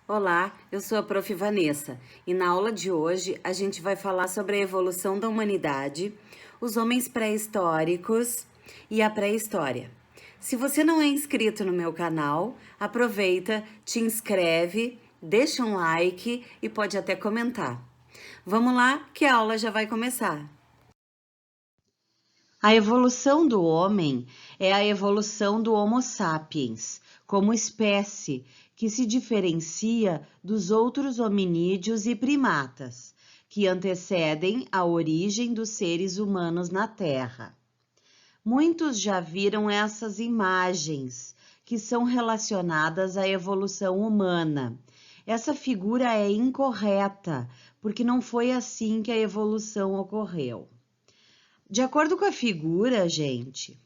Olá, eu sou a Prof. Vanessa e na aula de hoje a gente vai falar sobre a evolução da humanidade, os homens pré-históricos e a pré-história. Se você não é inscrito no meu canal, aproveita, te inscreve, deixa um like e pode até comentar. Vamos lá que a aula já vai começar. A evolução do homem é a evolução do Homo sapiens, como espécie, que se diferencia dos outros hominídeos e primatas, que antecedem a origem dos seres humanos na Terra. Muitos já viram essas imagens, que são relacionadas à evolução humana. Essa figura é incorreta, porque não foi assim que a evolução ocorreu. De acordo com a figura, gente,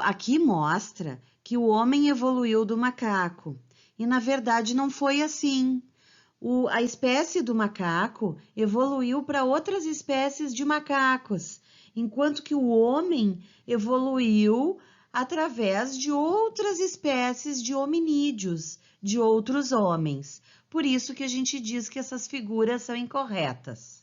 aqui mostra que o homem evoluiu do macaco. E na verdade não foi assim. A espécie do macaco evoluiu para outras espécies de macacos, enquanto que o homem evoluiu através de outras espécies de hominídeos, de outros homens. Por isso que a gente diz que essas figuras são incorretas.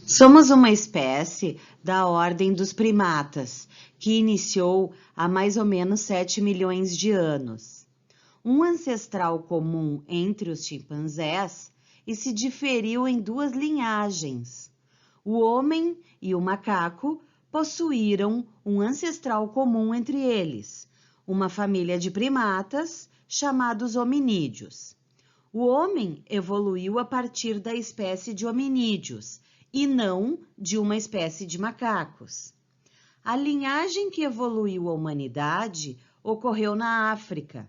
Somos uma espécie da ordem dos primatas, que iniciou há mais ou menos 7 milhões de anos. Um ancestral comum entre os chimpanzés e se diferiu em duas linhagens. O homem e o macaco possuíram um ancestral comum entre eles, uma família de primatas chamados hominídeos. O homem evoluiu a partir da espécie de hominídeos, e não de uma espécie de macacos. A linhagem que evoluiu a humanidade ocorreu na África.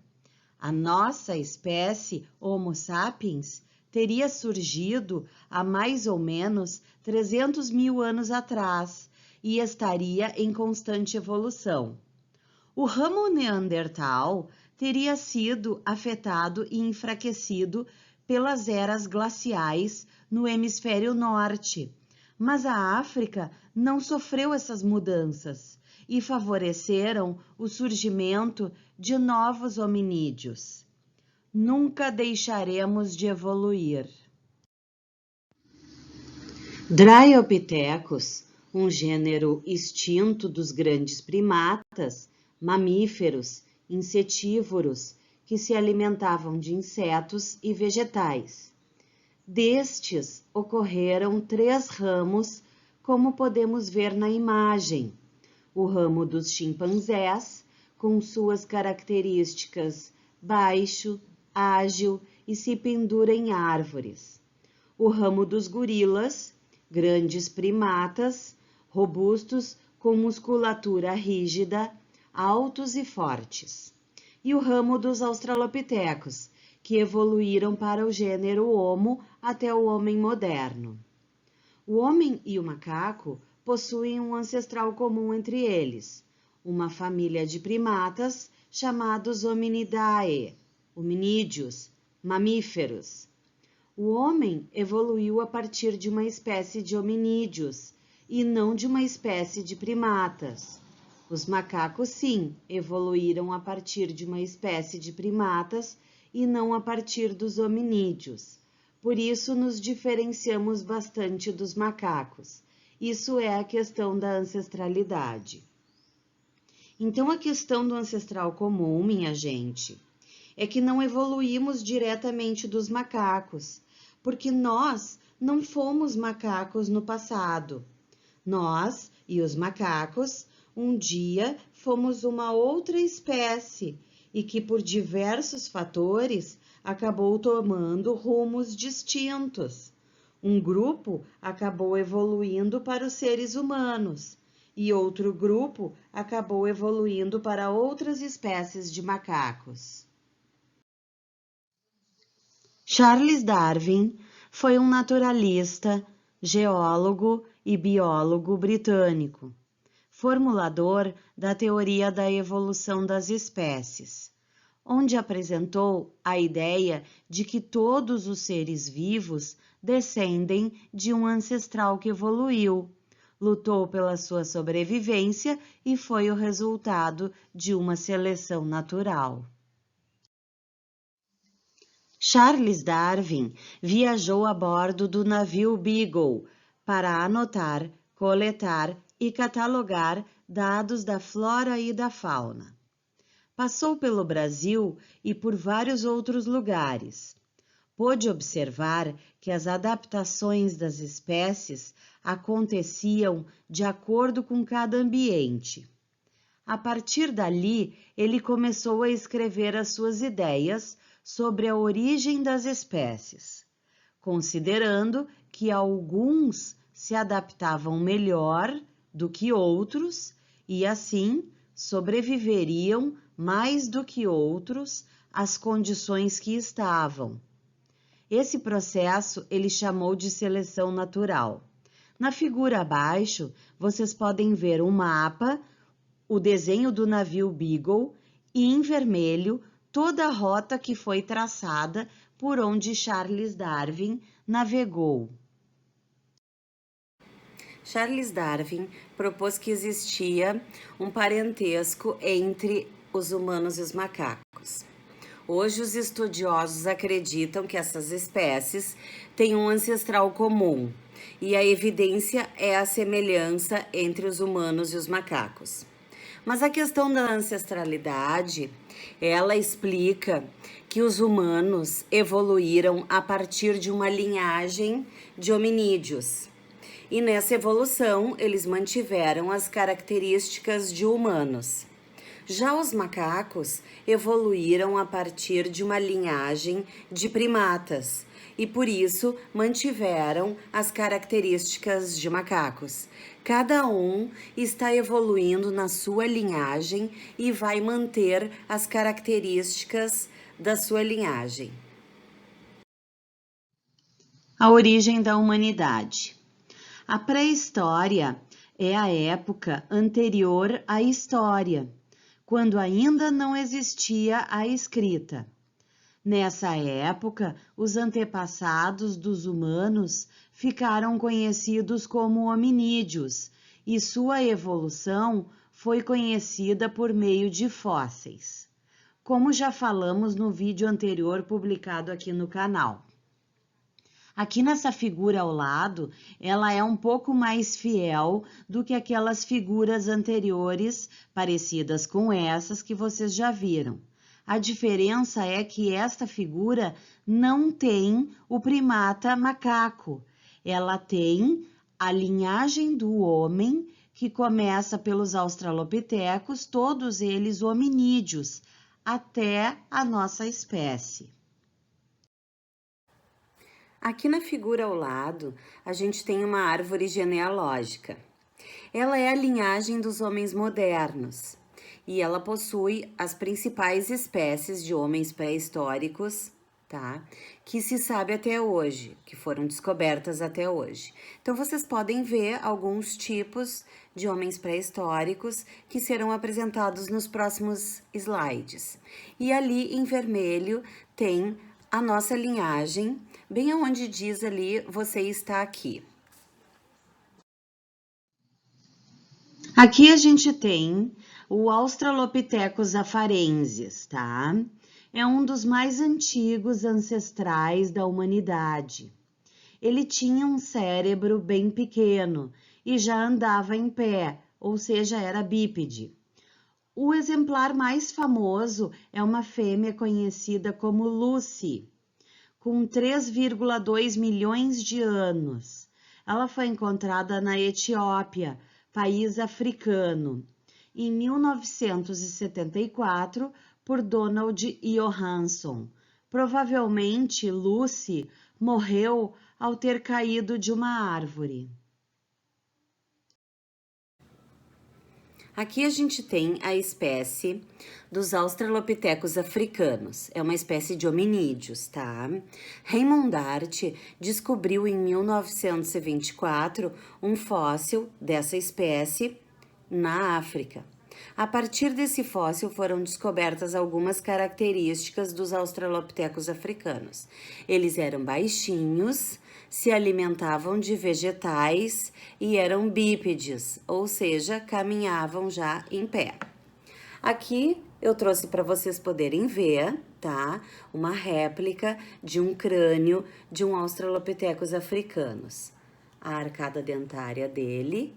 A nossa espécie, Homo sapiens, teria surgido há mais ou menos 300 mil anos atrás e estaria em constante evolução. O ramo Neandertal teria sido afetado e enfraquecido pelas eras glaciais no hemisfério norte, mas a África não sofreu essas mudanças e favoreceram o surgimento de novos hominídeos. Nunca deixaremos de evoluir. Dryopithecus, um gênero extinto dos grandes primatas, mamíferos, insetívoros, que se alimentavam de insetos e vegetais. Destes ocorreram 3 ramos, como podemos ver na imagem. O ramo dos chimpanzés, com suas características baixo, ágil e se pendura em árvores. O ramo dos gorilas, grandes primatas, robustos, com musculatura rígida, altos e fortes. E o ramo dos australopitecos, que evoluíram para o gênero Homo até o homem moderno. O homem e o macaco possuem um ancestral comum entre eles, uma família de primatas chamados Hominidae, hominídeos, mamíferos. O homem evoluiu a partir de uma espécie de hominídeos e não de uma espécie de primatas. Os macacos, sim, evoluíram a partir de uma espécie de primatas e não a partir dos hominídeos. Por isso, nos diferenciamos bastante dos macacos. Isso é a questão da ancestralidade. Então, a questão do ancestral comum, minha gente, é que não evoluímos diretamente dos macacos, porque nós não fomos macacos no passado. Nós e os macacos, um dia, fomos uma outra espécie e que, por diversos fatores, acabou tomando rumos distintos. Um grupo acabou evoluindo para os seres humanos e outro grupo acabou evoluindo para outras espécies de macacos. Charles Darwin foi um naturalista, geólogo e biólogo britânico, formulador da teoria da evolução das espécies, onde apresentou a ideia de que todos os seres vivos descendem de um ancestral que evoluiu, lutou pela sua sobrevivência e foi o resultado de uma seleção natural. Charles Darwin viajou a bordo do navio Beagle para anotar, coletar e catalogar dados da flora e da fauna. Passou pelo Brasil e por vários outros lugares. Pôde observar que as adaptações das espécies aconteciam de acordo com cada ambiente. A partir dali, ele começou a escrever as suas ideias sobre a origem das espécies, considerando que alguns se adaptavam melhor do que outros e, assim, sobreviveriam mais do que outros às condições que estavam. Esse processo ele chamou de seleção natural. Na figura abaixo, vocês podem ver um mapa, o desenho do navio Beagle e, em vermelho, toda a rota que foi traçada por onde Charles Darwin navegou. Charles Darwin propôs que existia um parentesco entre os humanos e os macacos. Hoje, os estudiosos acreditam que essas espécies têm um ancestral comum, e a evidência é a semelhança entre os humanos e os macacos. Mas a questão da ancestralidade, ela explica que os humanos evoluíram a partir de uma linhagem de hominídeos. E nessa evolução, eles mantiveram as características de humanos. Já os macacos evoluíram a partir de uma linhagem de primatas e, por isso, mantiveram as características de macacos. Cada um está evoluindo na sua linhagem e vai manter as características da sua linhagem. A origem da humanidade. A pré-história é a época anterior à história, quando ainda não existia a escrita. Nessa época, os antepassados dos humanos ficaram conhecidos como hominídeos e sua evolução foi conhecida por meio de fósseis, como já falamos no vídeo anterior publicado aqui no canal. Aqui nessa figura ao lado, ela é um pouco mais fiel do que aquelas figuras anteriores parecidas com essas que vocês já viram. A diferença é que esta figura não tem o primata macaco. Ela tem a linhagem do homem, que começa pelos australopitecos, todos eles hominídeos, até a nossa espécie. Aqui na figura ao lado, a gente tem uma árvore genealógica. Ela é a linhagem dos homens modernos e ela possui as principais espécies de homens pré-históricos, tá? Que se sabe até hoje, que foram descobertas até hoje. Então, vocês podem ver alguns tipos de homens pré-históricos que serão apresentados nos próximos slides. E ali em vermelho tem a nossa linhagem, bem onde diz ali, você está aqui. Aqui a gente tem o Australopithecus afarensis, tá? É um dos mais antigos ancestrais da humanidade. Ele tinha um cérebro bem pequeno e já andava em pé, ou seja, era bípede. O exemplar mais famoso é uma fêmea conhecida como Lucy, com 3,2 milhões de anos. Ela foi encontrada na Etiópia, país africano, em 1974 por Donald Johanson. Provavelmente, Lucy morreu ao ter caído de uma árvore. Aqui a gente tem a espécie dos Australopithecus africanos. É uma espécie de hominídeos, tá? Raymond Dart descobriu em 1924 um fóssil dessa espécie na África. A partir desse fóssil foram descobertas algumas características dos Australopithecus africanos. Eles eram baixinhos, se alimentavam de vegetais e eram bípedes, ou seja, caminhavam já em pé. Aqui eu trouxe para vocês poderem ver, tá? Uma réplica de um crânio de um Australopithecus africanos. A arcada dentária dele,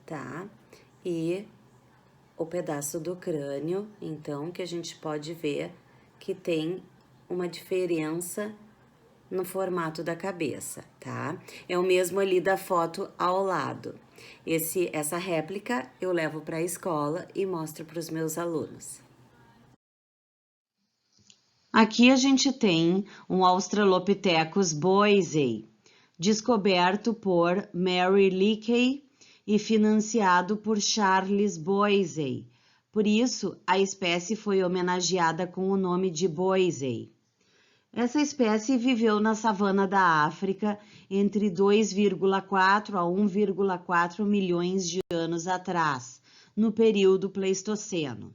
tá? E o pedaço do crânio, então, que a gente pode ver que tem uma diferença no formato da cabeça, tá? É o mesmo ali da foto ao lado. Essa réplica eu levo para a escola e mostro para os meus alunos. Aqui a gente tem um Australopithecus boisei, descoberto por Mary Leakey e financiado por Charles Boisei. Por isso, a espécie foi homenageada com o nome de boisei. Essa espécie viveu na savana da África entre 2,4 a 1,4 milhões de anos atrás, no período Pleistoceno.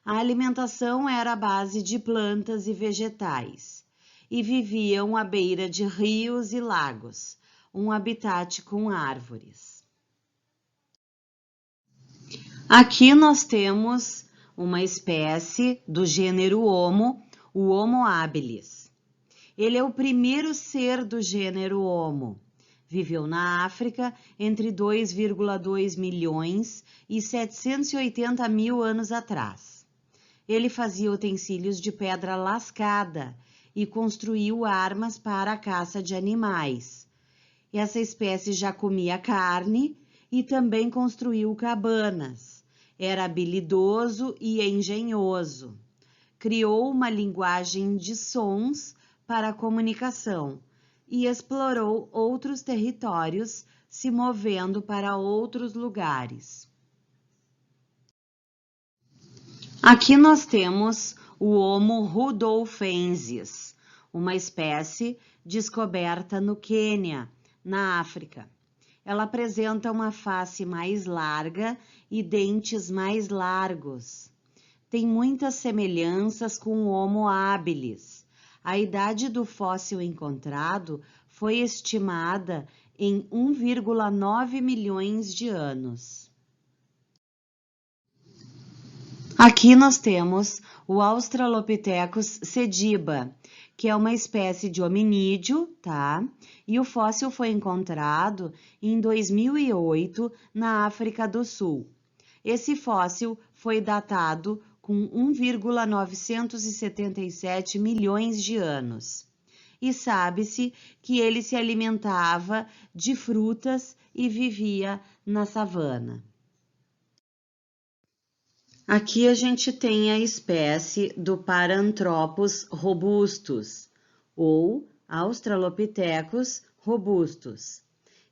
A alimentação era à base de plantas e vegetais, e viviam à beira de rios e lagos, um habitat com árvores. Aqui nós temos uma espécie do gênero Homo, o Homo habilis. Ele é o primeiro ser do gênero Homo. Viveu na África entre 2,2 milhões e 780 mil anos atrás. Ele fazia utensílios de pedra lascada e construiu armas para a caça de animais. Essa espécie já comia carne e também construiu cabanas. Era habilidoso e engenhoso. Criou uma linguagem de sons para a comunicação e explorou outros territórios, se movendo para outros lugares. Aqui nós temos o Homo rudolfensis, uma espécie descoberta no Quênia, na África. Ela apresenta uma face mais larga e dentes mais largos. Tem muitas semelhanças com o Homo habilis. A idade do fóssil encontrado foi estimada em 1,9 milhões de anos. Aqui nós temos o Australopithecus sediba, que é uma espécie de hominídeo, tá? E o fóssil foi encontrado em 2008 na África do Sul. Esse fóssil foi datado com 1,977 milhões de anos. E sabe-se que ele se alimentava de frutas e vivia na savana. Aqui a gente tem a espécie do Paranthropus robustus, ou Australopithecus robustus.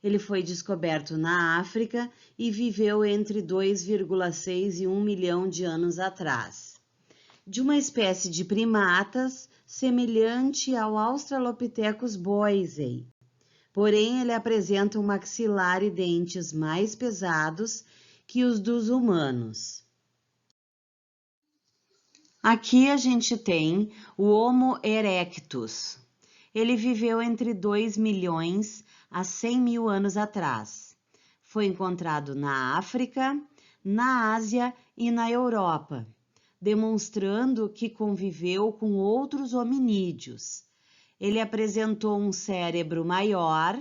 Ele foi descoberto na África e viveu entre 2,6 e 1 milhão de anos atrás. De uma espécie de primatas semelhante ao Australopithecus boisei. Porém, ele apresenta um maxilar e dentes mais pesados que os dos humanos. Aqui a gente tem o Homo erectus. Ele viveu entre 2 milhões a 100 mil anos atrás. Foi encontrado na África, na Ásia e na Europa, demonstrando que conviveu com outros hominídeos. Ele apresentou um cérebro maior,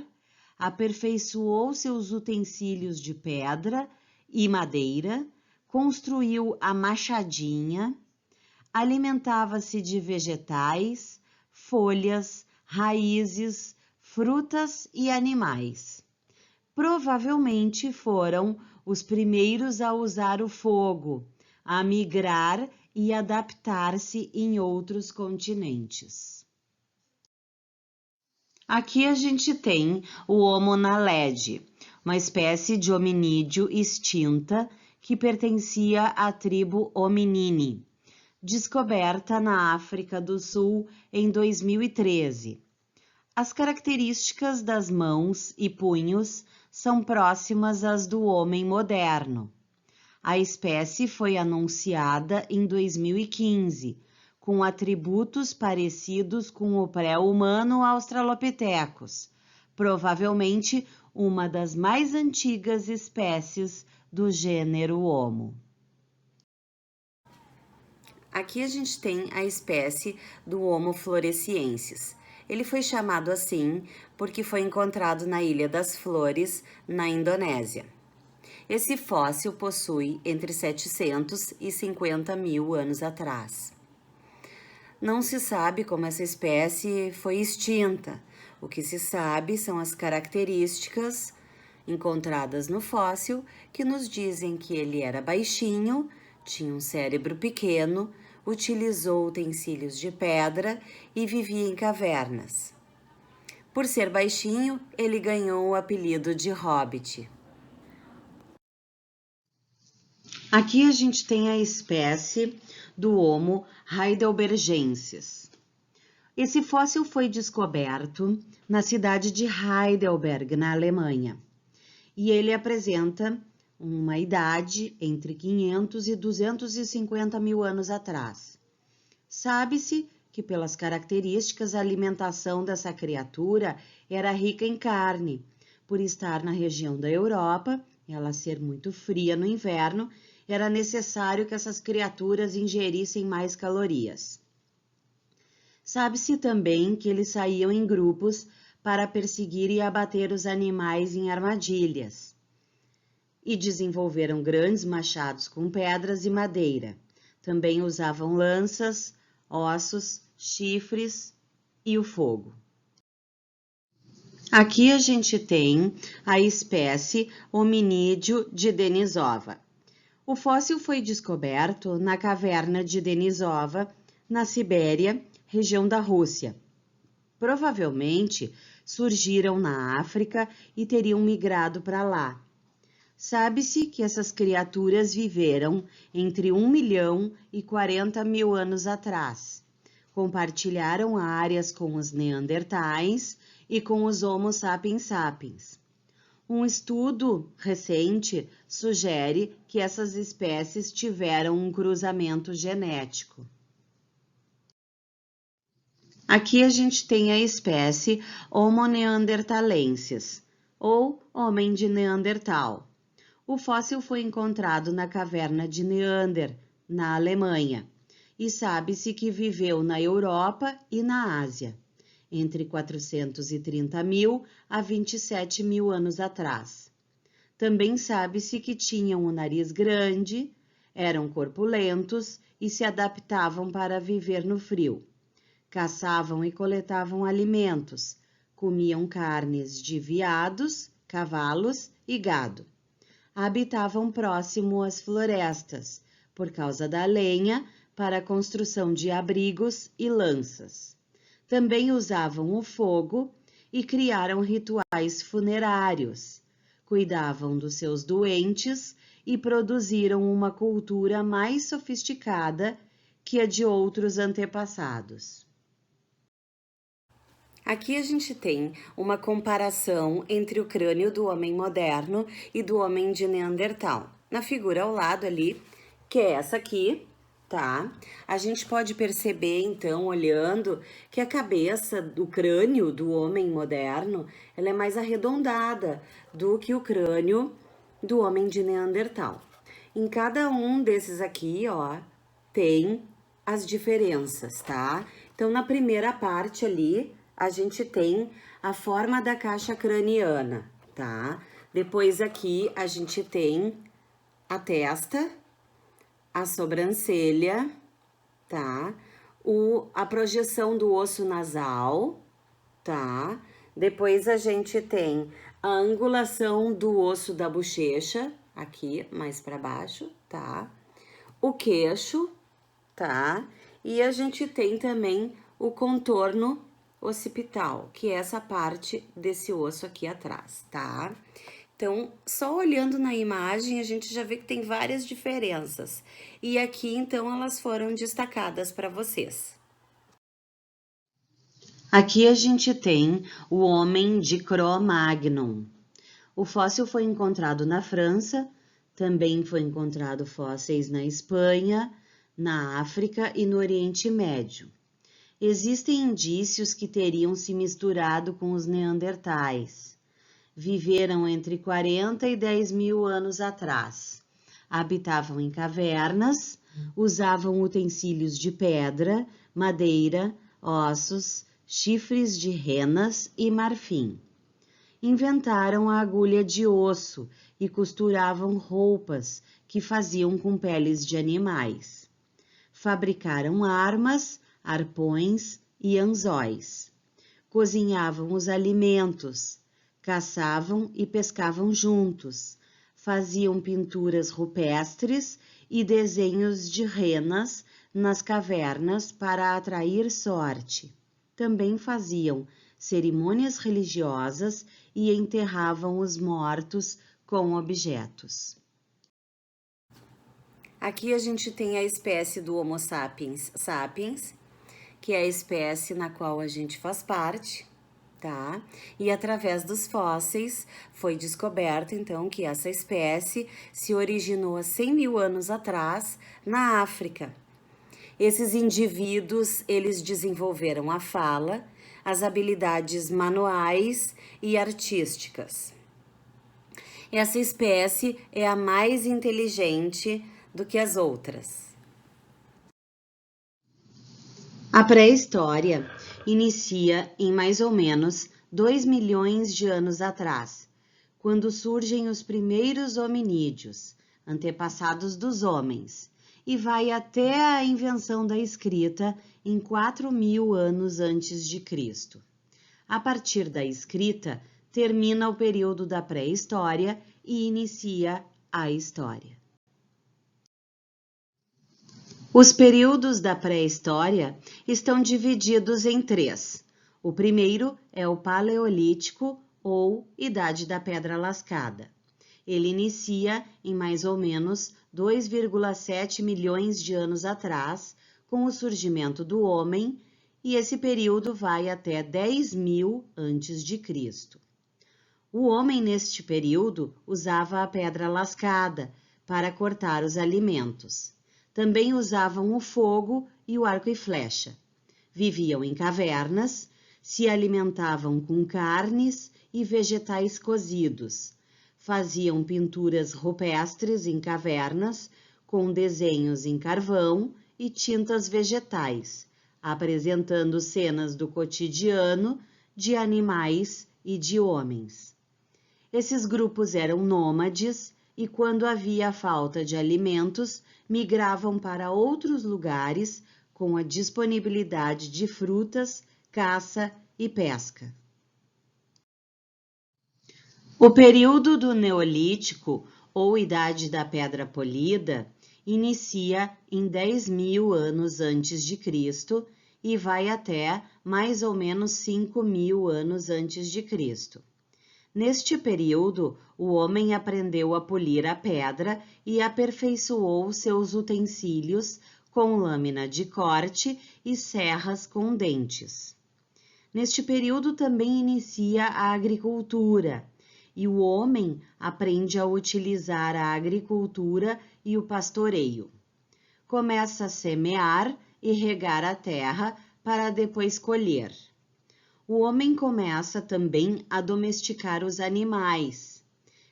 aperfeiçoou seus utensílios de pedra e madeira, construiu a machadinha, alimentava-se de vegetais, folhas, raízes, frutas e animais. Provavelmente foram os primeiros a usar o fogo, a migrar e adaptar-se em outros continentes. Aqui a gente tem o Homo naledi, uma espécie de hominídeo extinta que pertencia à tribo Hominini, descoberta na África do Sul em 2013. As características das mãos e punhos são próximas às do homem moderno. A espécie foi anunciada em 2015, com atributos parecidos com o pré-humano Australopithecus, provavelmente uma das mais antigas espécies do gênero Homo. Aqui a gente tem a espécie do Homo floresiensis. Ele foi chamado assim porque foi encontrado na Ilha das Flores, na Indonésia. Esse fóssil possui entre 700 e 50 mil anos atrás. Não se sabe como essa espécie foi extinta. O que se sabe são as características encontradas no fóssil que nos dizem que ele era baixinho, tinha um cérebro pequeno, utilizou utensílios de pedra e vivia em cavernas. Por ser baixinho, ele ganhou o apelido de Hobbit. Aqui a gente tem a espécie do Homo heidelbergensis. Esse fóssil foi descoberto na cidade de Heidelberg, na Alemanha, e ele apresenta uma idade entre 500 e 250 mil anos atrás. Sabe-se que, pelas características, a alimentação dessa criatura era rica em carne, por estar na região da Europa, ela ser muito fria no inverno, era necessário que essas criaturas ingerissem mais calorias. Sabe-se também que eles saíam em grupos para perseguir e abater os animais em armadilhas e desenvolveram grandes machados com pedras e madeira. Também usavam lanças, ossos, chifres e o fogo. Aqui a gente tem a espécie Hominídeo de Denisova. O fóssil foi descoberto na caverna de Denisova, na Sibéria, região da Rússia. Provavelmente surgiram na África e teriam migrado para lá. Sabe-se que essas criaturas viveram entre 1 milhão e 40 mil anos atrás. Compartilharam áreas com os neandertais e com os Homo sapiens sapiens. Um estudo recente sugere que essas espécies tiveram um cruzamento genético. Aqui a gente tem a espécie Homo neanderthalensis, ou homem de Neandertal. O fóssil foi encontrado na caverna de Neander, na Alemanha, e sabe-se que viveu na Europa e na Ásia, entre 430 mil a 27 mil anos atrás. Também sabe-se que tinham o nariz grande, eram corpulentos e se adaptavam para viver no frio. Caçavam e coletavam alimentos, comiam carnes de veados, cavalos e gado. Habitavam próximo às florestas, por causa da lenha, para a construção de abrigos e lanças. Também usavam o fogo e criaram rituais funerários. Cuidavam dos seus doentes e produziram uma cultura mais sofisticada que a de outros antepassados. Aqui a gente tem uma comparação entre o crânio do homem moderno e do homem de Neandertal. Na figura ao lado ali, que é essa aqui, tá? A gente pode perceber, então, olhando, que a cabeça do crânio do homem moderno, ela é mais arredondada do que o crânio do homem de Neandertal. Em cada um desses aqui, ó, tem as diferenças, tá? Então, na primeira parte ali, a gente tem a forma da caixa craniana, tá? Depois aqui a gente tem a testa, a sobrancelha, tá? A projeção do osso nasal, tá? Depois a gente tem a angulação do osso da bochecha, aqui mais para baixo, tá? O queixo, tá? E a gente tem também o contorno occipital, que é essa parte desse osso aqui atrás, tá? Então, só olhando na imagem, a gente já vê que tem várias diferenças. E aqui, então, elas foram destacadas para vocês. Aqui a gente tem o homem de Cro-Magnon. O fóssil foi encontrado na França, também foi encontrado fósseis na Espanha, na África e no Oriente Médio. Existem indícios que teriam se misturado com os neandertais. Viveram entre 40 e 10 mil anos atrás. Habitavam em cavernas, Usavam utensílios de pedra, madeira, ossos, chifres de renas e marfim. Inventaram a agulha de osso e costuravam roupas que faziam com peles de animais. Fabricaram armas, arpões e anzóis. Cozinhavam os alimentos, caçavam e pescavam juntos, faziam pinturas rupestres e desenhos de renas nas cavernas para atrair sorte. Também faziam cerimônias religiosas e enterravam os mortos com objetos. Aqui a gente tem a espécie do Homo sapiens sapiens, que é a espécie na qual a gente faz parte, tá? E através dos fósseis foi descoberto, então, que essa espécie se originou há 100 mil anos atrás na África. Esses indivíduos, eles desenvolveram a fala, as habilidades manuais e artísticas. Essa espécie é a mais inteligente do que as outras. A pré-história inicia em mais ou menos 2 milhões de anos atrás, quando surgem os primeiros hominídeos, antepassados dos homens, e vai até a invenção da escrita em 4.000 anos antes de Cristo. A partir da escrita, termina o período da pré-história e inicia a história. Os períodos da pré-história estão divididos em 3. O primeiro é o Paleolítico ou Idade da Pedra Lascada. Ele inicia em mais ou menos 2,7 milhões de anos atrás, com o surgimento do homem, e esse período vai até 10.000 a.C. O homem, neste período, usava a pedra lascada para cortar os alimentos. Também usavam o fogo e o arco e flecha. Viviam em cavernas, se alimentavam com carnes e vegetais cozidos. Faziam pinturas rupestres em cavernas, com desenhos em carvão e tintas vegetais, apresentando cenas do cotidiano, de animais e de homens. Esses grupos eram nômades e, quando havia falta de alimentos, migravam para outros lugares com a disponibilidade de frutas, caça e pesca. O período do Neolítico, ou Idade da Pedra Polida, inicia em 10.000 anos antes de Cristo e vai até mais ou menos 5.000 anos antes de Cristo. Neste período, o homem aprendeu a polir a pedra e aperfeiçoou seus utensílios com lâmina de corte e serras com dentes. Neste período também inicia a agricultura, e o homem aprende a utilizar a agricultura e o pastoreio. Começa a semear e regar a terra para depois colher. O homem começa também a domesticar os animais.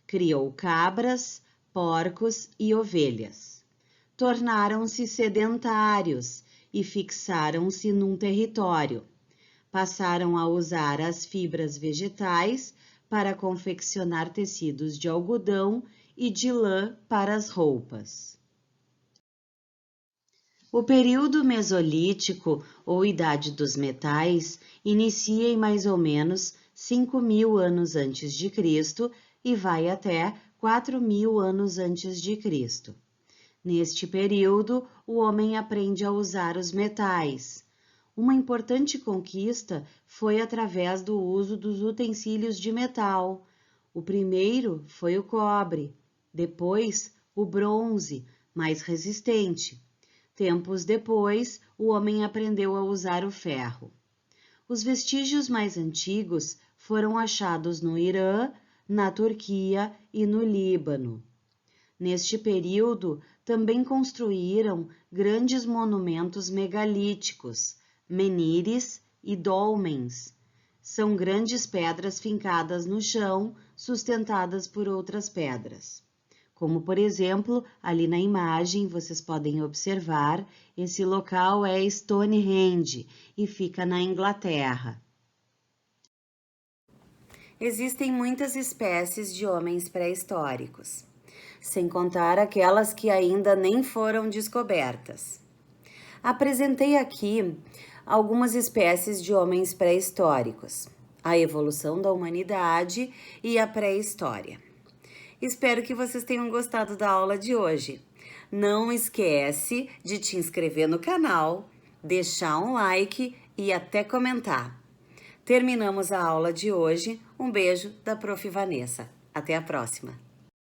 Criou cabras, porcos e ovelhas. Tornaram-se sedentários e fixaram-se num território. Passaram a usar as fibras vegetais para confeccionar tecidos de algodão e de lã para as roupas. O período Mesolítico, ou Idade dos Metais, inicia em mais ou menos 5.000 anos antes de Cristo e vai até 4.000 anos antes de Cristo. Neste período, o homem aprende a usar os metais. Uma importante conquista foi através do uso dos utensílios de metal. O primeiro foi o cobre, depois o bronze, mais resistente. Tempos depois, o homem aprendeu a usar o ferro. Os vestígios mais antigos foram achados no Irã, na Turquia e no Líbano. Neste período, também construíram grandes monumentos megalíticos, menires e dólmens. São grandes pedras fincadas no chão, sustentadas por outras pedras. Como, por exemplo, ali na imagem vocês podem observar, esse local é Stonehenge e fica na Inglaterra. Existem muitas espécies de homens pré-históricos, sem contar aquelas que ainda nem foram descobertas. Apresentei aqui algumas espécies de homens pré-históricos, a evolução da humanidade e a pré-história. Espero que vocês tenham gostado da aula de hoje. Não esquece de te inscrever no canal, deixar um like e até comentar. Terminamos a aula de hoje. Um beijo da Prof. Vanessa. Até a próxima!